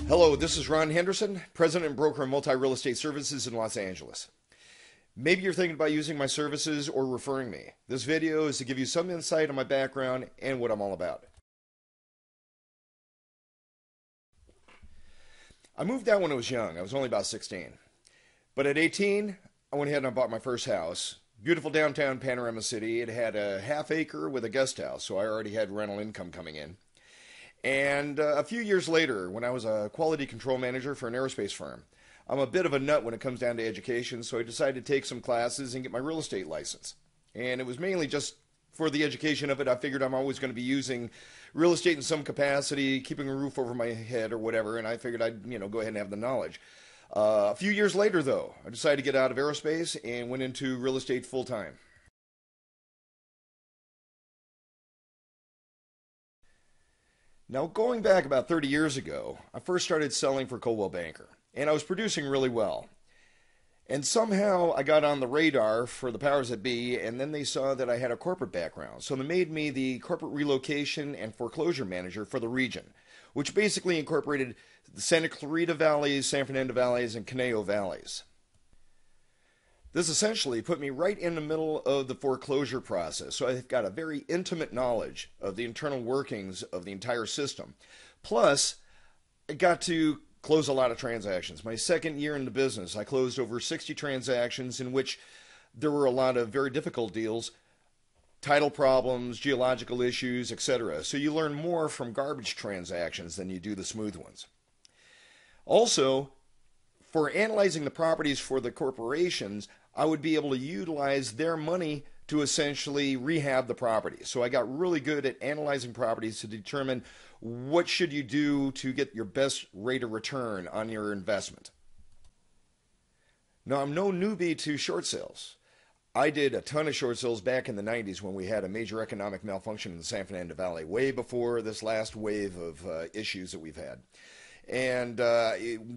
Hello, this is Ron Henderson, President and Broker of Multi-Real Estate Services in Los Angeles. Maybe you're thinking about using my services or referring me. This video is to give you some insight on my background and what I'm all about. I moved out when I was young. I was only about 16. But at 18, I went ahead and I bought my first house. Beautiful downtown Panorama City. It had a half acre with a guest house, so I already had rental income coming in. And a few years later, when I was a quality control manager for an aerospace firm, I'm a bit of a nut when it comes down to education, so I decided to take some classes and get my real estate license. And it was mainly just for the education of it. I figured I'm always going to be using real estate in some capacity, keeping a roof over my head or whatever, and I figured I'd go ahead and have the knowledge. A few years later, though, I decided to get out of aerospace and went into real estate full-time. Now, going back about 30 years ago, I first started selling for Coldwell Banker, and I was producing really well. And somehow I got on the radar for the powers that be, and then they saw that I had a corporate background. So they made me the corporate relocation and foreclosure manager for the region, which basically incorporated the Santa Clarita Valleys, San Fernando Valleys, and Conejo Valleys. This essentially put me right in the middle of the foreclosure process, so I've got a very intimate knowledge of the internal workings of the entire system. Plus, I got to close a lot of transactions. My second year in the business, I closed over 60 transactions in which there were a lot of very difficult deals, title problems, geological issues, etc. So you learn more from garbage transactions than you do the smooth ones. Also, for analyzing the properties for the corporations, I would be able to utilize their money to essentially rehab the property. So I got really good at analyzing properties to determine what should you do to get your best rate of return on your investment. Now, I'm no newbie to short sales. I did a ton of short sales back in the 90s when we had a major economic malfunction in the San Fernando Valley, way before this last wave of issues that we've had. And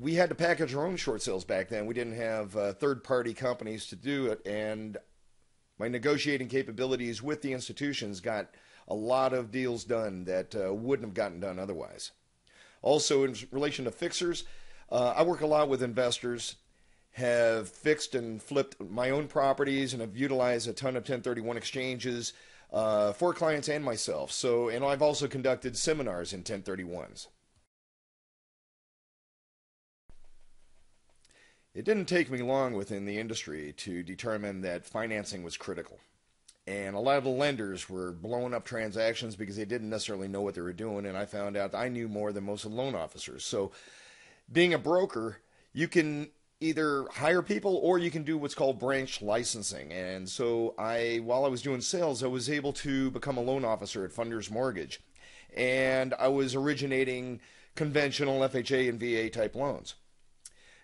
we had to package our own short sales back then. We didn't have third-party companies to do it, and my negotiating capabilities with the institutions got a lot of deals done that wouldn't have gotten done otherwise. Also, in relation to fixers, I work a lot with investors, have fixed and flipped my own properties, and have utilized a ton of 1031 exchanges for clients and myself. So, and I've also conducted seminars in 1031s. It didn't take me long within the industry to determine that financing was critical. And a lot of the lenders were blowing up transactions because they didn't necessarily know what they were doing, and I found out I knew more than most of the loan officers. So being a broker, you can either hire people or you can do what's called branch licensing. And so while I was doing sales, I was able to become a loan officer at Funders Mortgage. And I was originating conventional FHA and VA type loans.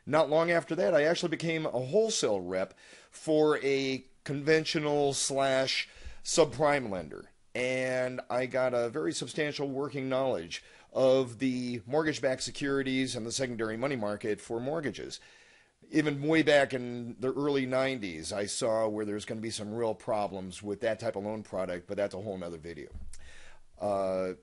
Not long after that, I actually became a wholesale rep for a conventional / subprime lender. And I got a very substantial working knowledge of the mortgage-backed securities and the secondary money market for mortgages. Even way back in the early 90s, I saw where there's going to be some real problems with that type of loan product, but that's a whole nother video. In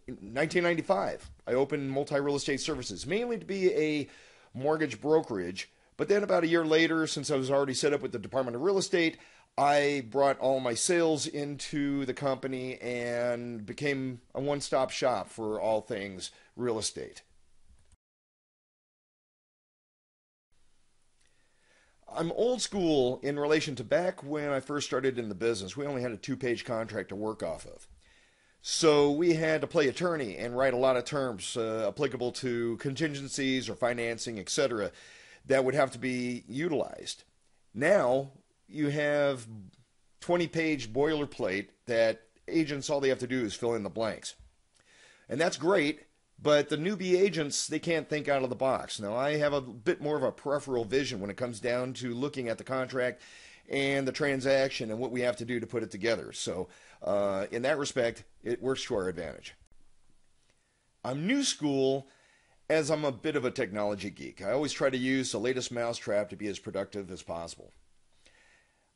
1995, I opened Multi-Real Estate Services, mainly to be a mortgage brokerage, but then about a year later, since I was already set up with the Department of Real Estate, I brought all my sales into the company and became a one-stop shop for all things real estate. I'm old school in relation to back when I first started in the business. We only had a 2-page contract to work off of. So we had to play attorney and write a lot of terms applicable to contingencies or financing, etc., that would have to be utilized. Now you have 20-page boilerplate that agents, all they have to do is fill in the blanks. And that's great, but the newbie agents, they can't think out of the box. Now, I have a bit more of a peripheral vision when it comes down to looking at the contract and the transaction and what we have to do to put it together. So in that respect, it works to our advantage. I'm new school as I'm a bit of a technology geek. I always try to use the latest mousetrap to be as productive as possible.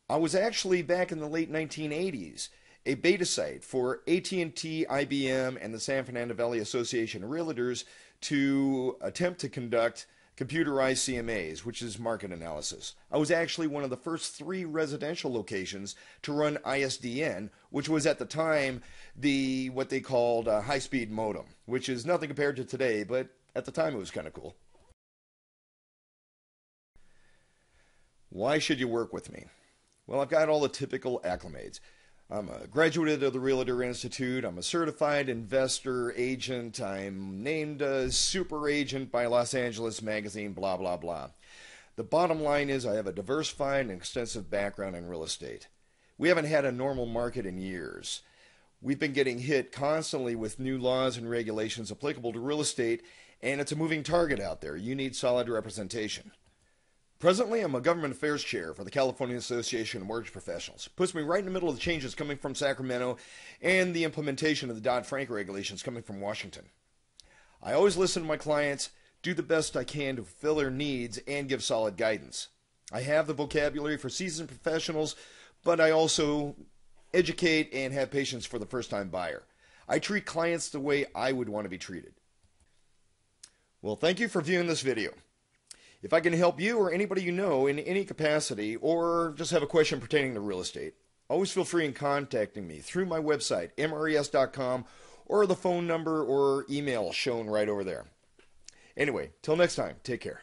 I was actually back in the late 1980s a beta site for AT&T, IBM, and the San Fernando Valley Association of Realtors to attempt to conduct computerized CMAs, which is market analysis. I was actually one of the first 3 residential locations to run ISDN, which was at the time what they called a high-speed modem, which is nothing compared to today, but at the time it was kind of cool. Why should you work with me? Well, I've got all the typical acclimates. I'm a graduate of the Realtor Institute. I'm a certified investor agent. I'm named a super agent by Los Angeles Magazine, blah, blah, blah. The bottom line is I have a diversified and extensive background in real estate. We haven't had a normal market in years. We've been getting hit constantly with new laws and regulations applicable to real estate, and it's a moving target out there. You need solid representation. Presently, I'm a government affairs chair for the California Association of Mortgage Professionals. Puts me right in the middle of the changes coming from Sacramento and the implementation of the Dodd-Frank regulations coming from Washington. I always listen to my clients, do the best I can to fulfill their needs, and give solid guidance. I have the vocabulary for seasoned professionals, but I also educate and have patience for the first-time buyer. I treat clients the way I would want to be treated. Well, thank you for viewing this video. If I can help you or anybody you know in any capacity, or just have a question pertaining to real estate, always feel free in contacting me through my website, mres.com, or the phone number or email shown right over there. Anyway, till next time, take care.